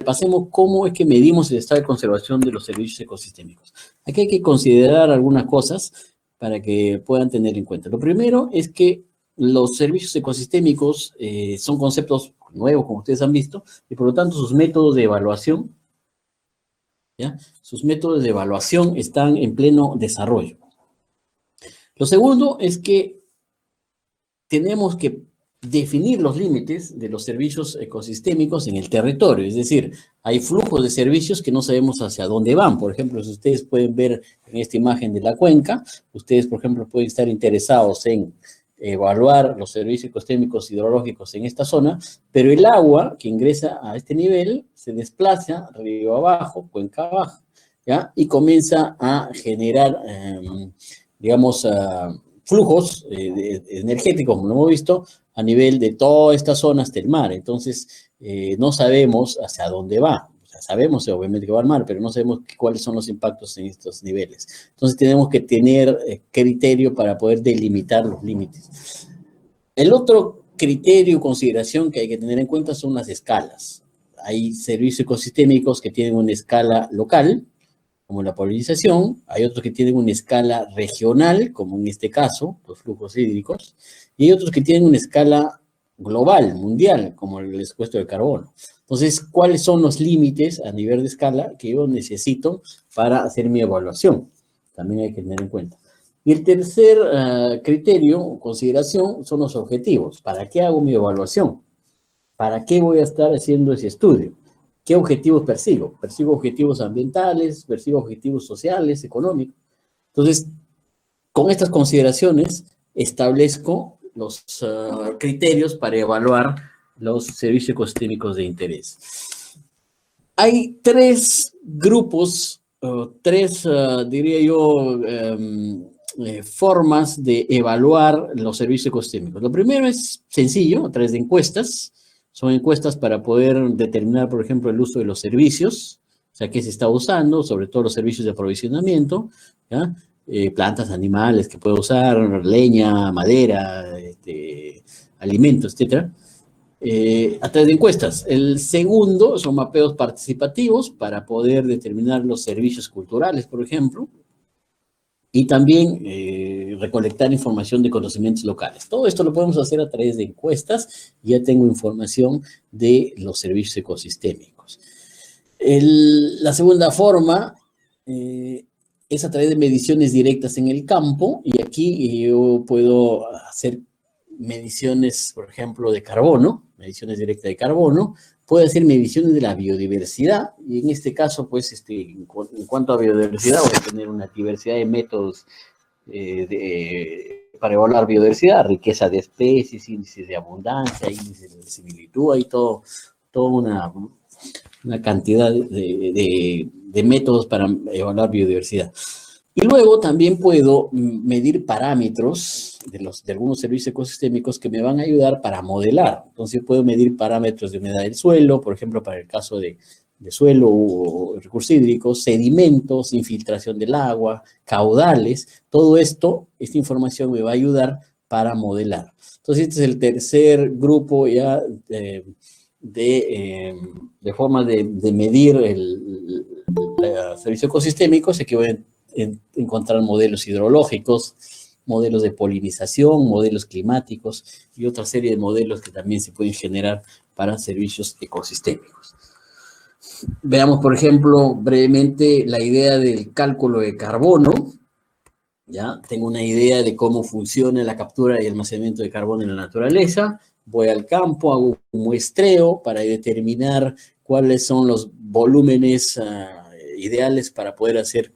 pasemos cómo es que medimos el estado de conservación de los servicios ecosistémicos. Aquí hay que considerar algunas cosas para que puedan tener en cuenta. Lo primero es que los servicios ecosistémicos son conceptos nuevos, como ustedes han visto, y por lo tanto sus métodos de evaluación, ¿ya? Sus métodos de evaluación están en pleno desarrollo. Lo segundo es que tenemos que definir los límites de los servicios ecosistémicos en el territorio, es decir, hay flujos de servicios que no sabemos hacia dónde van. Por ejemplo, si ustedes pueden ver en esta imagen de la cuenca, ustedes, por ejemplo, pueden estar interesados en evaluar los servicios ecosistémicos hidrológicos en esta zona, pero el agua que ingresa a este nivel se desplaza río abajo, cuenca abajo, ¿ya? Y comienza a generar, digamos, flujos energéticos, como lo hemos visto, a nivel de toda esta zona hasta el mar. Entonces, no sabemos hacia dónde va. O sea, sabemos obviamente que va al mar, pero no sabemos cuáles son los impactos en estos niveles. Entonces, tenemos que tener criterio para poder delimitar los límites. El otro criterio, consideración que hay que tener en cuenta son las escalas. Hay servicios ecosistémicos que tienen una escala local, como la polinización, hay otros que tienen una escala regional, como en este caso, los flujos hídricos, y hay otros que tienen una escala global, mundial, como el secuestro de carbono. Entonces, ¿cuáles son los límites a nivel de escala que yo necesito para hacer mi evaluación? También hay que tener en cuenta. Y el tercer criterio o consideración son los objetivos. ¿Para qué hago mi evaluación? ¿Para qué voy a estar haciendo ese estudio? ¿Qué objetivos persigo? Persigo objetivos ambientales, persigo objetivos sociales, económicos. Entonces, con estas consideraciones, establezco los criterios para evaluar los servicios ecosistémicos de interés. Hay tres grupos, diría yo, formas de evaluar los servicios ecosistémicos. Lo primero es sencillo, a través de encuestas. Son encuestas para poder determinar, por ejemplo, el uso de los servicios, o sea, qué se está usando, sobre todo los servicios de aprovisionamiento, ¿ya? Plantas, animales que puedo usar, leña, madera, alimentos, etc. A través de encuestas. El segundo son mapeos participativos para poder determinar los servicios culturales, por ejemplo, y también recolectar información de conocimientos locales. Todo esto lo podemos hacer a través de encuestas. Ya tengo información de los servicios ecosistémicos. La segunda forma es a través de mediciones directas en el campo, y aquí yo puedo hacer mediciones, por ejemplo, de carbono, mediciones directas de carbono. Puedo hacer mediciones de la biodiversidad, y en este caso, pues, en cuanto a biodiversidad, voy a tener una diversidad de métodos para evaluar biodiversidad, riqueza de especies, índices de abundancia, índices de similitud, hay toda una cantidad de métodos para evaluar biodiversidad. Y luego también puedo medir parámetros de algunos servicios ecosistémicos que me van a ayudar para modelar. Entonces, puedo medir parámetros de humedad del suelo, por ejemplo, para el caso de suelo o recursos hídricos, sedimentos, infiltración del agua, caudales. Todo esto, esta información me va a ayudar para modelar. Entonces, este es el tercer grupo ya de formas de medir los servicios ecosistémicos. Aquí voy a encontrar modelos hidrológicos, modelos de polinización, modelos climáticos y otra serie de modelos que también se pueden generar para servicios ecosistémicos. Veamos, por ejemplo, brevemente la idea del cálculo de carbono. Ya tengo una idea de cómo funciona la captura y almacenamiento de carbono en la naturaleza. Voy al campo, hago un muestreo para determinar cuáles son los volúmenes ideales para poder hacer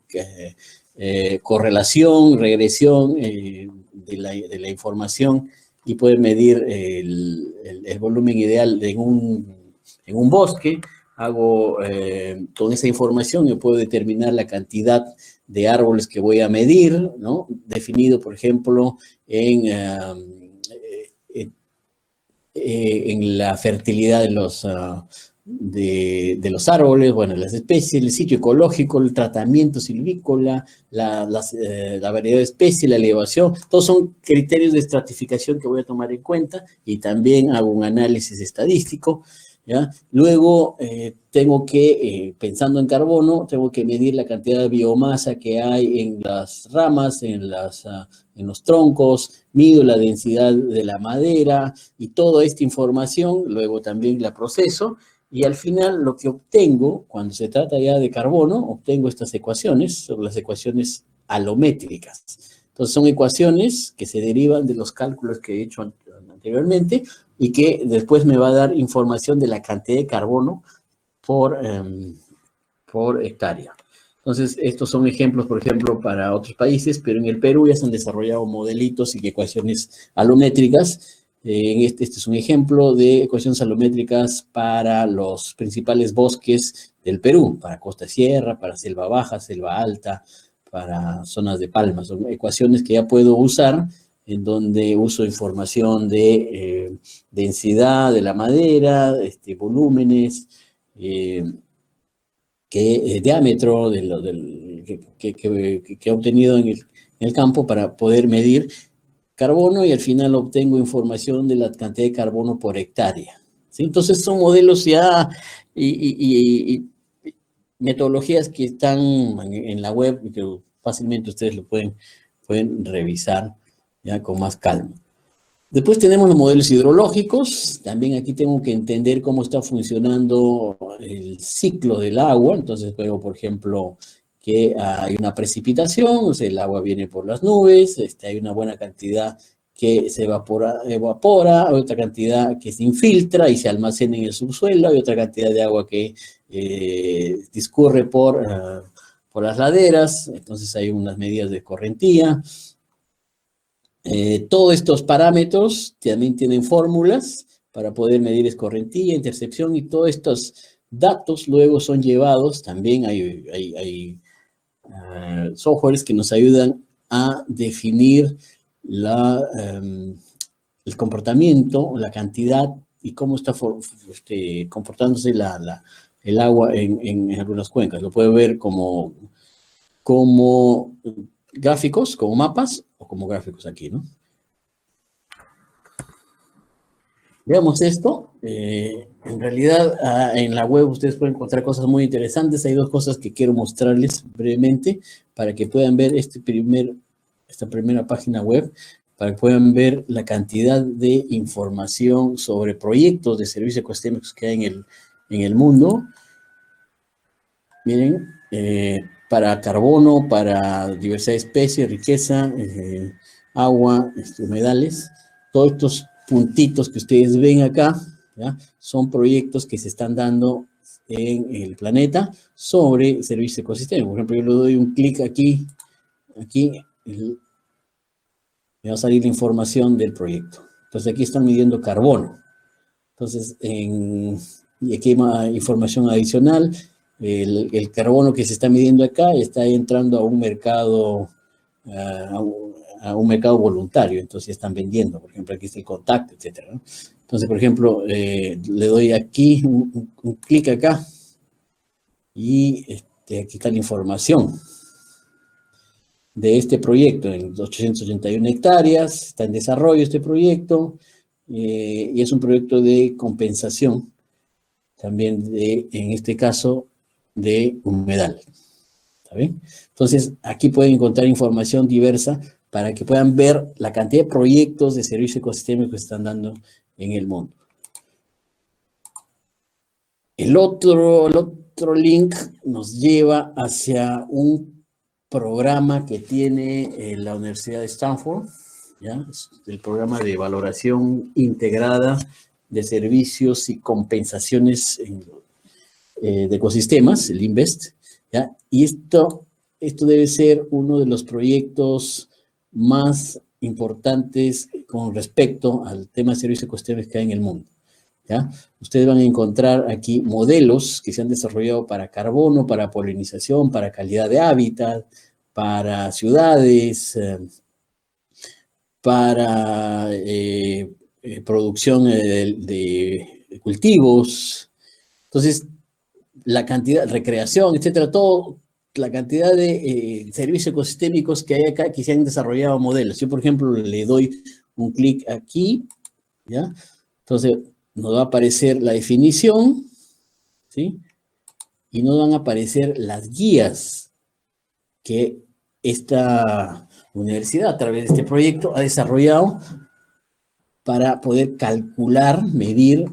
correlación, regresión de la información y poder medir el volumen ideal en un bosque. Hago con esa información yo puedo determinar la cantidad de árboles que voy a medir, ¿no? Definido, por ejemplo, en la fertilidad de los árboles, bueno, las especies, el sitio ecológico, el tratamiento silvícola, la variedad de especies, la elevación. Todos son criterios de estratificación que voy a tomar en cuenta, y también hago un análisis estadístico. ¿ya? Luego, tengo que, pensando en carbono, tengo que medir la cantidad de biomasa que hay en las ramas, en los troncos, mido la densidad de la madera y toda esta información, luego también la proceso, y al final lo que obtengo, cuando se trata ya de carbono, obtengo estas ecuaciones, son las ecuaciones alométricas. Entonces son ecuaciones que se derivan de los cálculos que he hecho anteriormente, y que después me va a dar información de la cantidad de carbono por hectárea. Entonces, estos son ejemplos, por ejemplo, para otros países, pero en el Perú ya se han desarrollado modelitos y ecuaciones alométricas. Este es un ejemplo de ecuaciones alométricas para los principales bosques del Perú, para costa sierra, para selva baja, selva alta, para zonas de palmas. Son ecuaciones que ya puedo usar, en donde uso información de densidad de la madera, volúmenes, diámetro que he obtenido en el campo para poder medir carbono, y al final obtengo información de la cantidad de carbono por hectárea. ¿Sí? Entonces son modelos ya y metodologías que están en la web y que fácilmente ustedes lo pueden revisar ya con más calma. Después tenemos los modelos hidrológicos. También aquí tengo que entender cómo está funcionando el ciclo del agua. Entonces veo, por ejemplo, que hay una precipitación, o sea, el agua viene por las nubes, hay una buena cantidad que se evapora, hay otra cantidad que se infiltra y se almacena en el subsuelo, hay otra cantidad de agua que discurre por las laderas, entonces hay unas medidas de correntía. Todos estos parámetros también tienen fórmulas para poder medir escorrentía, intercepción, y todos estos datos luego son llevados, también hay softwares que nos ayudan a definir el comportamiento, la cantidad y cómo está comportándose el agua en algunas cuencas. Lo puede ver como gráficos, como mapas, o como gráficos aquí, ¿no? Veamos esto. En realidad, en la web ustedes pueden encontrar cosas muy interesantes. Hay dos cosas que quiero mostrarles brevemente para que puedan ver esta primera página web, para que puedan ver la cantidad de información sobre proyectos de servicios ecosistémicos que hay en el mundo. Miren, para carbono, para diversidad de especies, riqueza, agua, humedales, todos estos puntitos que ustedes ven acá, ¿ya? Son proyectos que se están dando en el planeta sobre servicios ecosistémicos. Por ejemplo, yo le doy un clic aquí, me va a salir la información del proyecto. Entonces aquí están midiendo carbono. Entonces, y aquí hay más información adicional. El carbono que se está midiendo acá está entrando a un mercado, a un mercado voluntario, entonces están vendiendo, por ejemplo, aquí está el contacto, etcétera, ¿no? Entonces, por ejemplo, le doy aquí un clic acá, y aquí está la información de este proyecto, en 881 hectáreas, está en desarrollo este proyecto, y es un proyecto de compensación, también en este caso, de humedal. ¿Está bien? Entonces, aquí pueden encontrar información diversa para que puedan ver la cantidad de proyectos de servicios ecosistémicos que están dando en el mundo. El otro link nos lleva hacia un programa que tiene la Universidad de Stanford, ¿ya? Es el programa de valoración integrada de servicios y compensaciones de ecosistemas, el INVEST, ¿ya? Y esto debe ser uno de los proyectos más importantes con respecto al tema de servicios ecosistémicos que hay en el mundo, ¿ya? Ustedes van a encontrar aquí modelos que se han desarrollado para carbono, para polinización, para calidad de hábitat, para ciudades, para producción de cultivos. Entonces, la cantidad, recreación, etcétera, todo, la cantidad de servicios ecosistémicos que hay acá, que se han desarrollado modelos. Yo, por ejemplo, le doy un clic aquí, ¿ya? Entonces, nos va a aparecer la definición, ¿sí? Y nos van a aparecer las guías que esta universidad, a través de este proyecto, ha desarrollado para poder calcular, medir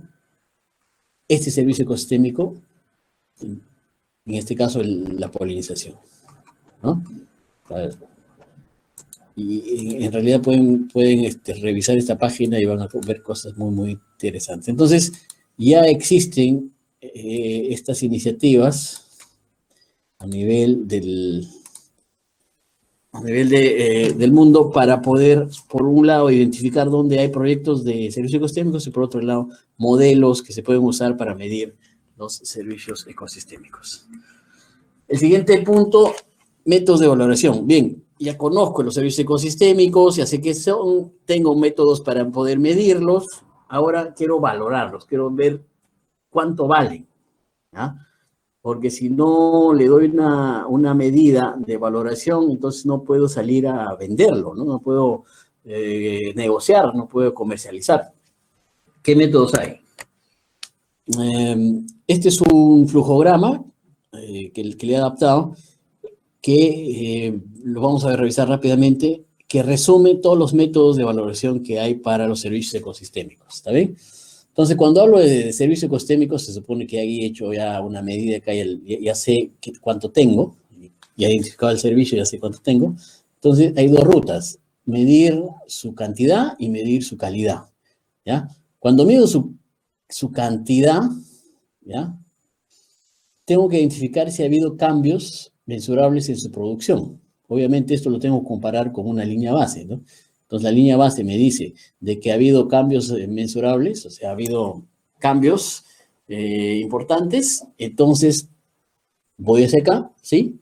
este servicio ecosistémico, en este caso la polinización, ¿no? A ver, y en realidad pueden revisar esta página y van a ver cosas muy, muy interesantes. Entonces, ya existen estas iniciativas a nivel del mundo para poder, por un lado, identificar dónde hay proyectos de servicios ecosistémicos y por otro lado, modelos que se pueden usar para medir los servicios ecosistémicos. El siguiente punto, métodos de valoración. Bien, ya conozco los servicios ecosistémicos, ya sé qué son, tengo métodos para poder medirlos, ahora quiero valorarlos, quiero ver cuánto valen, ¿ya? Porque si no le doy una medida de valoración, entonces no puedo salir a venderlo, ¿no? No puedo negociar, no puedo comercializar. ¿Qué métodos hay? Este es un flujograma que le he adaptado, que lo vamos a revisar rápidamente, que resume todos los métodos de valoración que hay para los servicios ecosistémicos, ¿está bien? Entonces, cuando hablo de servicios ecosistémicos, se supone que he hecho ya una medida, que ya sé cuánto tengo, ya he identificado el servicio, ya sé cuánto tengo. Entonces, hay dos rutas, medir su cantidad y medir su calidad, ¿ya? Cuando mido su cantidad, ¿ya? Tengo que identificar si ha habido cambios mensurables en su producción. Obviamente esto lo tengo que comparar con una línea base, ¿no? Entonces la línea base me dice de que ha habido cambios mensurables, o sea, ha habido cambios importantes, entonces voy hacia acá, ¿sí?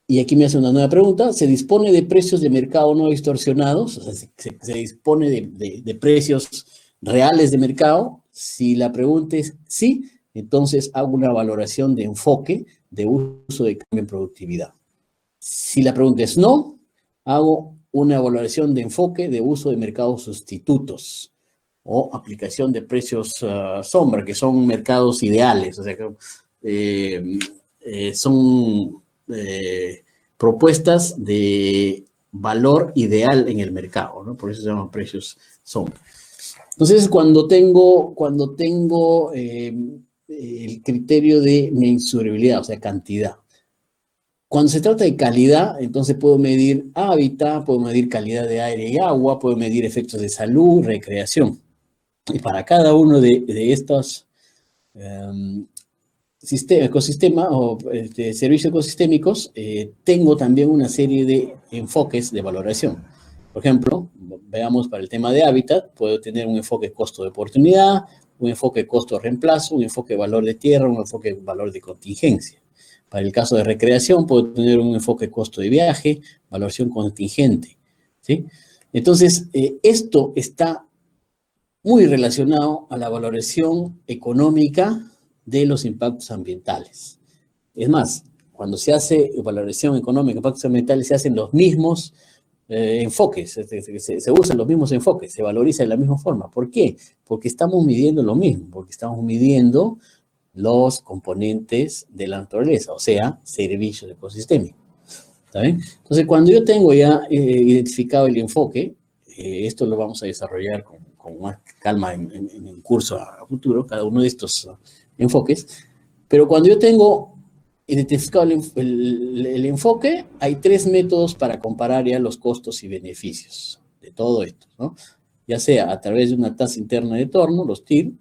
Y aquí me hace una nueva pregunta, ¿se dispone de precios de mercado no distorsionados? O sea, ¿se dispone de precios reales de mercado? Si la pregunta es sí, entonces hago una valoración de enfoque de uso de cambio en productividad. Si la pregunta es no, hago una valoración de enfoque de uso de mercados sustitutos o aplicación de precios sombra, que son mercados ideales, o sea, son propuestas de valor ideal en el mercado, ¿no? Por eso se llaman precios sombra. Entonces, cuando tengo el criterio de mensurabilidad, o sea, cantidad. Cuando se trata de calidad, entonces puedo medir hábitat, puedo medir calidad de aire y agua, puedo medir efectos de salud, recreación. Y para cada uno de estos ecosistemas o servicios ecosistémicos, tengo también una serie de enfoques de valoración. Por ejemplo, veamos para el tema de hábitat, puedo tener un enfoque costo de oportunidad, un enfoque costo de reemplazo, un enfoque valor de tierra, un enfoque valor de contingencia. Para el caso de recreación, puedo tener un enfoque costo de viaje, valoración contingente, ¿sí? Entonces, esto está muy relacionado a la valoración económica de los impactos ambientales. Es más, cuando se hace valoración económica de impactos ambientales, se hacen los mismos enfoques, se usan los mismos enfoques, se valoriza de la misma forma. ¿Por qué? Porque estamos midiendo lo mismo, porque estamos midiendo los componentes de la naturaleza, o sea, servicios ecosistémicos. ¿Está bien? Entonces, cuando yo tengo ya identificado el enfoque, esto lo vamos a desarrollar con más calma en el curso a futuro, cada uno de estos enfoques, pero cuando yo tengo identificado el enfoque, hay tres métodos para comparar ya los costos y beneficios de todo esto, ¿no? Ya sea a través de una tasa interna de retorno, los TIR,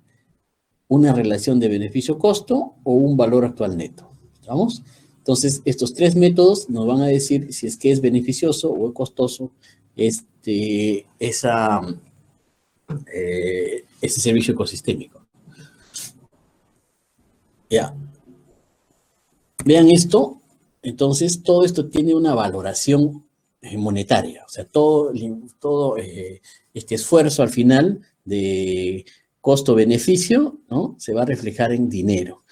una relación de beneficio-costo o un valor actual neto. ¿Estamos? Entonces, estos tres métodos nos van a decir si es que es beneficioso o es costoso ese servicio ecosistémico. Ya. Vean esto. Entonces, todo esto tiene una valoración monetaria. O sea, todo este esfuerzo al final de costo-beneficio, ¿no? Se va a reflejar en dinero.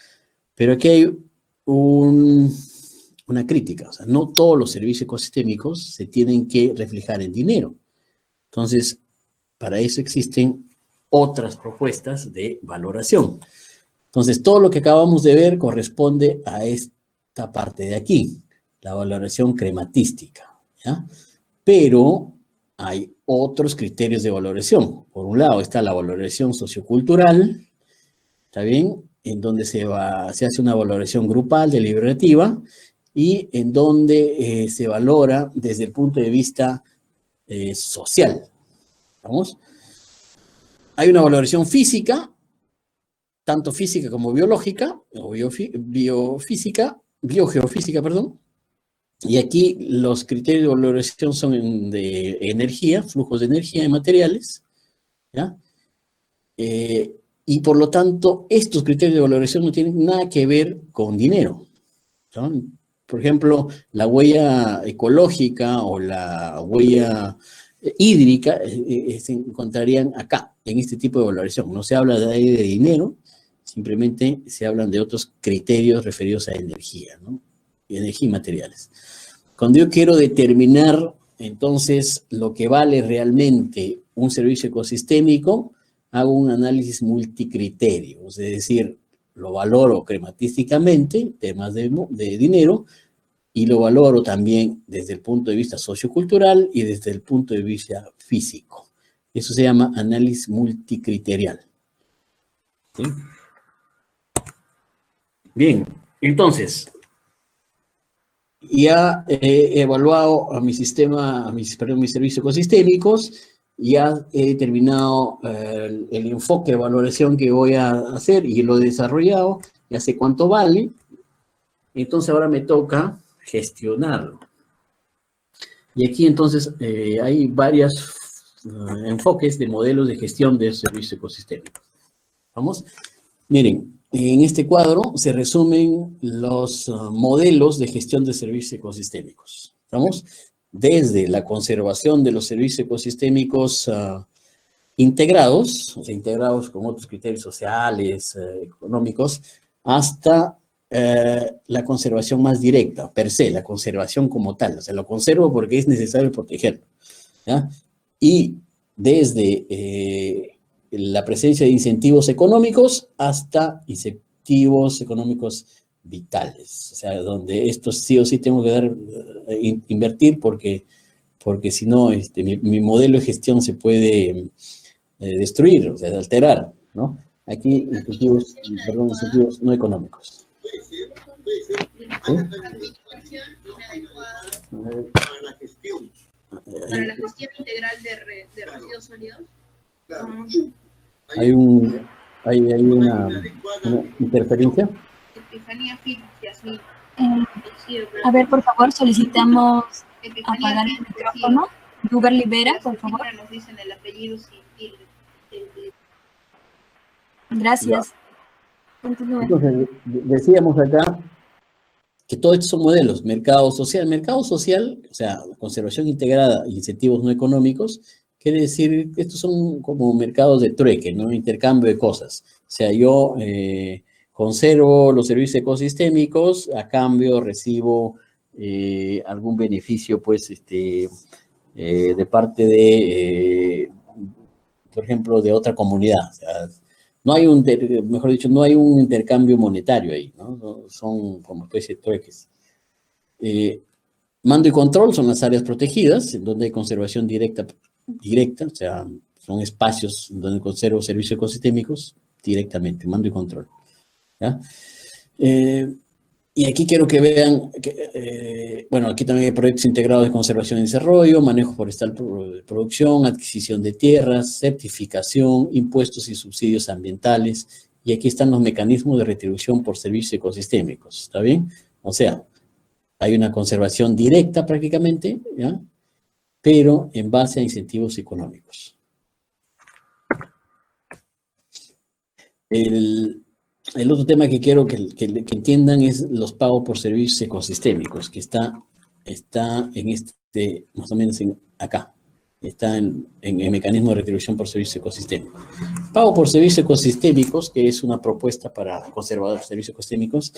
Pero aquí hay una crítica. O sea, no todos los servicios ecosistémicos se tienen que reflejar en dinero. Entonces, para eso existen otras propuestas de valoración. Entonces, todo lo que acabamos de ver corresponde a esta parte de aquí, la valoración crematística, ¿ya? Pero hay otros criterios de valoración. Por un lado está la valoración sociocultural, ¿está bien? En donde se hace una valoración grupal, deliberativa, y en donde se valora desde el punto de vista social. ¿Vamos? Hay una valoración física, tanto física como biológica, o biogeofísica, perdón. Y aquí los criterios de valoración son de energía, flujos de energía y materiales, ¿ya? Y por lo tanto, estos criterios de valoración no tienen nada que ver con dinero, ¿no? Por ejemplo, la huella ecológica o la huella hídrica se encontrarían acá, en este tipo de valoración. No se habla de ahí de dinero, simplemente se hablan de otros criterios referidos a energía, ¿no? Energía y materiales. Cuando yo quiero determinar, entonces, lo que vale realmente un servicio ecosistémico, hago un análisis multicriterio, es decir, lo valoro crematísticamente, temas de dinero, y lo valoro también desde el punto de vista sociocultural y desde el punto de vista físico. Eso se llama análisis multicriterial. ¿Sí? Bien, entonces, ya he evaluado a mi sistema, a mis servicios ecosistémicos, ya he determinado el enfoque de valoración que voy a hacer y lo he desarrollado, ya sé cuánto vale, entonces ahora me toca gestionarlo. Y aquí entonces hay varios enfoques de modelos de gestión de servicios ecosistémicos. Vamos, miren. En este cuadro se resumen los modelos de gestión de servicios ecosistémicos. ¿Estamos? Desde la conservación de los servicios ecosistémicos integrados, o sea, integrados con otros criterios sociales, económicos, hasta la conservación más directa, per se, la conservación como tal. O sea, lo conservo porque es necesario protegerlo, ¿ya? Y desde la presencia de incentivos económicos hasta incentivos económicos vitales, o sea, donde estos sí o sí tengo que invertir porque si no, mi modelo de gestión se puede destruir, o sea, alterar, ¿no? Aquí, incentivos no económicos. ¿Sí? Para la gestión integral de residuos sólidos. Hay una interferencia. A ver, por favor, solicitamos apagar el micrófono. Ruber Libera, por favor. Gracias. Entonces, decíamos acá que todos estos son modelos, mercado social, o sea, conservación integrada e incentivos no económicos, quiere decir que estos son como mercados de trueque, ¿no? Intercambio de cosas. O sea, yo conservo los servicios ecosistémicos, a cambio recibo algún beneficio, pues, de parte de, por ejemplo, de otra comunidad. O sea, no hay mejor dicho, no hay un intercambio monetario ahí, ¿no? Son como especie de trueques. Mando y control son las áreas protegidas, en donde hay conservación directa, o sea, son espacios donde conservo servicios ecosistémicos directamente, mando y control, ¿ya? Y aquí quiero que vean, bueno, aquí también hay proyectos integrados de conservación y desarrollo, manejo forestal de producción, adquisición de tierras, certificación, impuestos y subsidios ambientales, y aquí están los mecanismos de retribución por servicios ecosistémicos, ¿está bien? O sea, hay una conservación directa prácticamente, ¿ya? Pero en base a incentivos económicos. El otro tema que quiero que entiendan es los pagos por servicios ecosistémicos, que está en más o menos acá. Está en el mecanismo de retribución por servicios ecosistémicos. Pago por servicios ecosistémicos, que es una propuesta para conservar servicios ecosistémicos,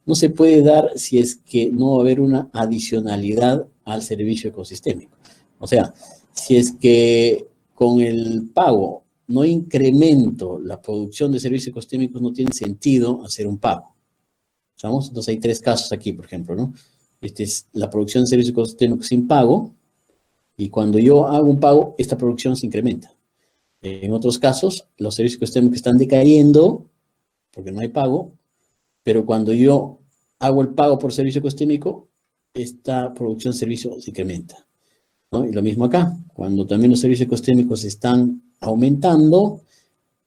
no se puede dar si es que no va a haber una adicionalidad al servicio ecosistémico. O sea, si es que con el pago no incremento la producción de servicios ecosistémicos, no tiene sentido hacer un pago. ¿Estamos? Entonces hay 3 casos aquí, por ejemplo, ¿no? Este es la producción de servicios ecosistémicos sin pago, y cuando yo hago un pago, esta producción se incrementa. En otros casos, los servicios ecosistémicos están decayendo porque no hay pago, pero cuando yo hago el pago por servicio ecosistémico, esta producción de servicio se incrementa, ¿no? Y lo mismo acá, cuando también los servicios ecosistémicos están aumentando,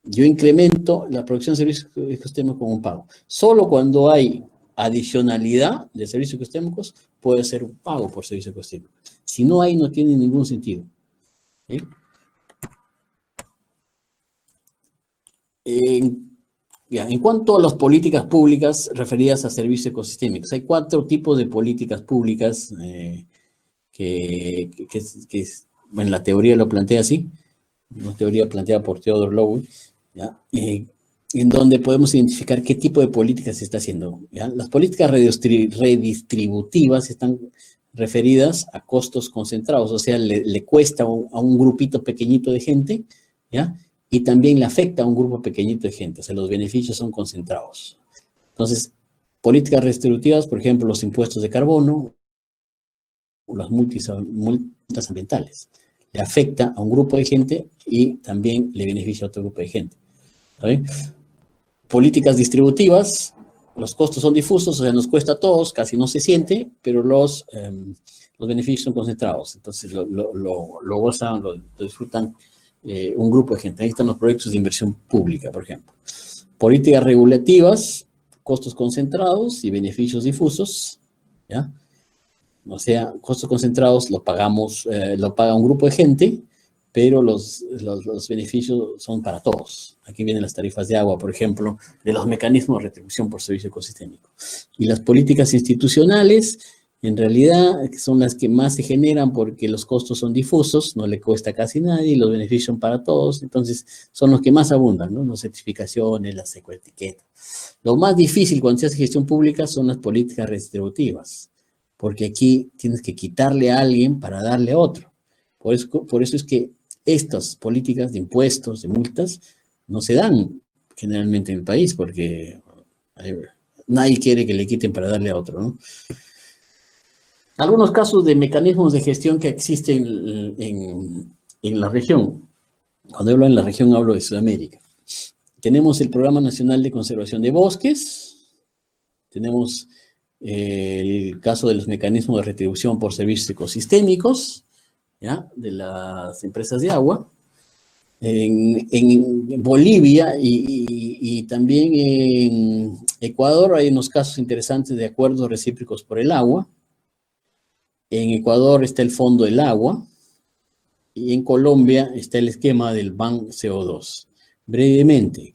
yo incremento la producción de servicios ecosistémicos con un pago. Solo cuando hay adicionalidad de servicios ecosistémicos puede ser un pago por servicio ecosistémico. Si no hay, no tiene ningún sentido. ¿Sí? En cuanto a las políticas públicas referidas a servicios ecosistémicos, hay 4 tipos de políticas públicas bueno, la teoría lo plantea así, una teoría planteada por Theodore Lowe, ¿ya? En donde podemos identificar qué tipo de políticas se está haciendo, ¿ya? Las políticas redistributivas están referidas a costos concentrados, o sea, le cuesta a un grupito pequeñito de gente, ¿ya? Y también le afecta a un grupo pequeñito de gente, o sea, los beneficios son concentrados. Entonces, políticas redistributivas, por ejemplo, los impuestos de carbono, o las multas ambientales, le afecta a un grupo de gente y también le beneficia a otro grupo de gente. ¿Está bien? Políticas distributivas, los costos son difusos, o sea, nos cuesta a todos, casi no se siente, pero los beneficios son concentrados, entonces lo gozan, lo disfrutan un grupo de gente. Ahí están los proyectos de inversión pública, por ejemplo. Políticas regulativas, costos concentrados y beneficios difusos, ¿ya? O sea, costos concentrados lo paga un grupo de gente, pero los beneficios son para todos. Aquí vienen las tarifas de agua, por ejemplo, de los mecanismos de retribución por servicio ecosistémico. Y las políticas institucionales, en realidad, son las que más se generan porque los costos son difusos, no le cuesta a casi nadie, y los beneficios son para todos, entonces son los que más abundan, ¿no? Las certificaciones, las ecoetiquetas. Lo más difícil cuando se hace gestión pública son las políticas redistributivas, porque aquí tienes que quitarle a alguien para darle a otro. Por eso es que estas políticas de impuestos, de multas, no se dan generalmente en el país, porque nadie quiere que le quiten para darle a otro, ¿no? Algunos casos de mecanismos de gestión que existen en la región. Cuando hablo en la región, hablo de Sudamérica. Tenemos el Programa Nacional de Conservación de Bosques, tenemos el caso de los mecanismos de retribución por servicios ecosistémicos, ¿ya? De las empresas de agua. En Bolivia y también en Ecuador hay unos casos interesantes de acuerdos recíprocos por el agua. En Ecuador está el Fondo del Agua y en Colombia está el esquema del Ban CO2. Brevemente,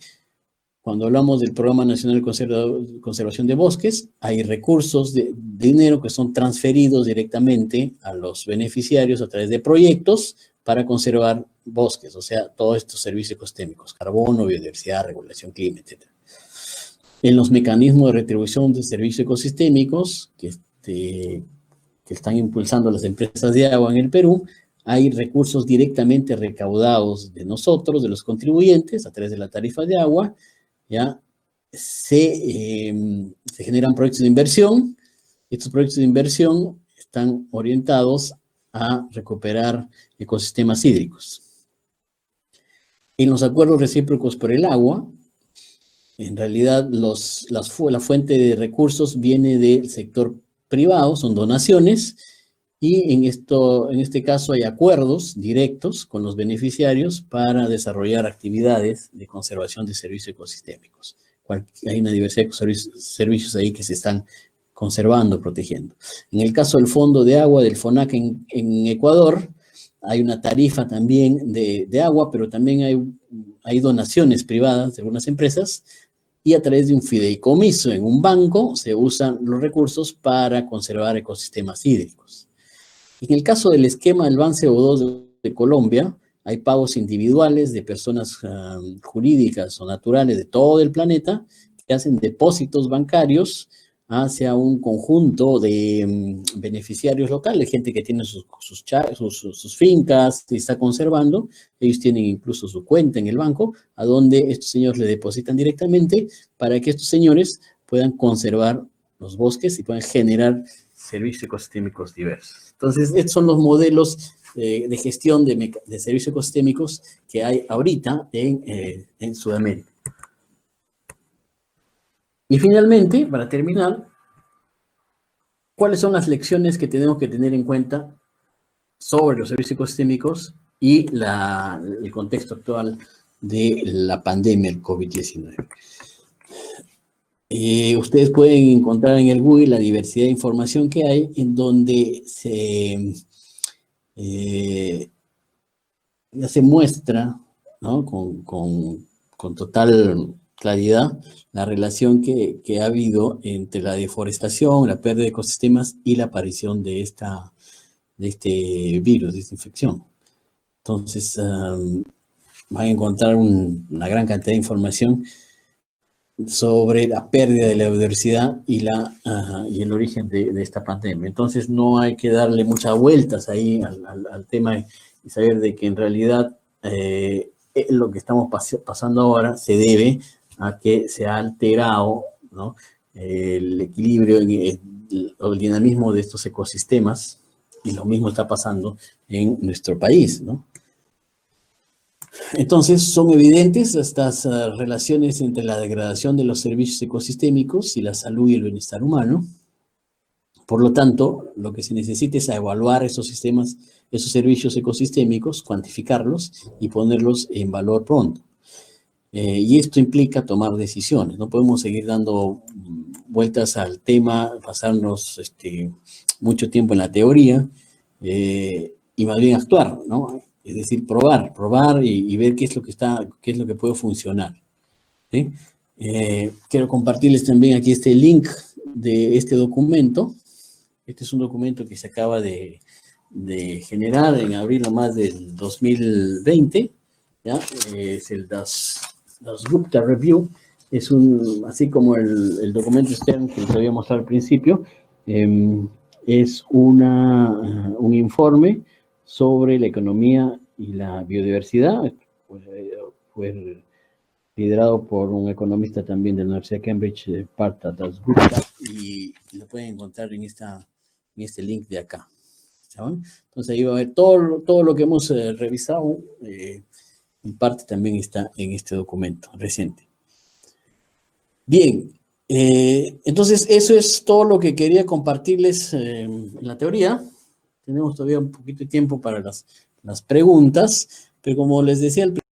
cuando hablamos del Programa Nacional de Conservación de Bosques, hay recursos de dinero que son transferidos directamente a los beneficiarios a través de proyectos para conservar bosques, o sea, todos estos servicios ecosistémicos, carbono, biodiversidad, regulación clima, etc. En los mecanismos de retribución de servicios ecosistémicos que están impulsando las empresas de agua en el Perú, hay recursos directamente recaudados de nosotros, de los contribuyentes, a través de la tarifa de agua, ¿ya? Se generan proyectos de inversión. Estos proyectos de inversión están orientados a recuperar ecosistemas hídricos. En los acuerdos recíprocos por el agua, en realidad la fuente de recursos viene del sector privado, son donaciones, y en este caso hay acuerdos directos con los beneficiarios para desarrollar actividades de conservación de servicios ecosistémicos. Hay una diversidad de servicios ahí que se están conservando, protegiendo. En el caso del Fondo de Agua del FONAC en Ecuador, hay una tarifa también de agua, pero también hay donaciones privadas de algunas empresas, y a través de un fideicomiso en un banco se usan los recursos para conservar ecosistemas hídricos. En el caso del esquema del Ban CO2 de Colombia, hay pagos individuales de personas jurídicas o naturales de todo el planeta que hacen depósitos bancarios hacia un conjunto de beneficiarios locales, gente que tiene sus fincas y está conservando. Ellos tienen incluso su cuenta en el banco, a donde estos señores le depositan directamente para que estos señores puedan conservar los bosques y puedan generar servicios ecosistémicos diversos. Entonces, estos son los modelos de gestión de servicios ecosistémicos que hay ahorita en Sudamérica. Y finalmente, para terminar, ¿cuáles son las lecciones que tenemos que tener en cuenta sobre los servicios ecosistémicos y el contexto actual de la pandemia del COVID-19? Ustedes pueden encontrar en el Google la diversidad de información que hay, en donde ya se muestra, ¿no?, con total claridad la relación que ha habido entre la deforestación, la pérdida de ecosistemas y la aparición de este virus, de esta infección. Entonces, van a encontrar una gran cantidad de información sobre la pérdida de la biodiversidad y el origen de esta pandemia. Entonces, no hay que darle muchas vueltas ahí al tema y saber de que en realidad lo que estamos pasando ahora se debe a que se ha alterado, ¿no?, el equilibrio, el dinamismo de estos ecosistemas, y lo mismo está pasando en nuestro país, ¿no? Entonces, son evidentes estas relaciones entre la degradación de los servicios ecosistémicos y la salud y el bienestar humano. Por lo tanto, lo que se necesita es evaluar esos sistemas, esos servicios ecosistémicos, cuantificarlos y ponerlos en valor pronto. Y esto implica tomar decisiones. No podemos seguir dando vueltas al tema, pasarnos mucho tiempo en la teoría y más bien actuar, ¿no? Es decir, probar y ver qué es lo que puede funcionar, ¿sí? Quiero compartirles también aquí este link de este documento. Este es un documento que se acaba de generar en abril nomás del 2020, ¿ya? Es el Dasgupta Review. Es así como el documento externo que les había mostrado al principio, es un informe sobre la economía y la biodiversidad. Fue liderado por un economista también de la Universidad de Cambridge, Partha Dasgupta, y lo pueden encontrar en este link de acá, ¿saben? Entonces ahí va a ver todo lo que hemos revisado, en parte también está en este documento reciente. Bien, entonces eso es todo lo que quería compartirles en la teoría. Tenemos todavía un poquito de tiempo para las preguntas, pero como les decía al principio,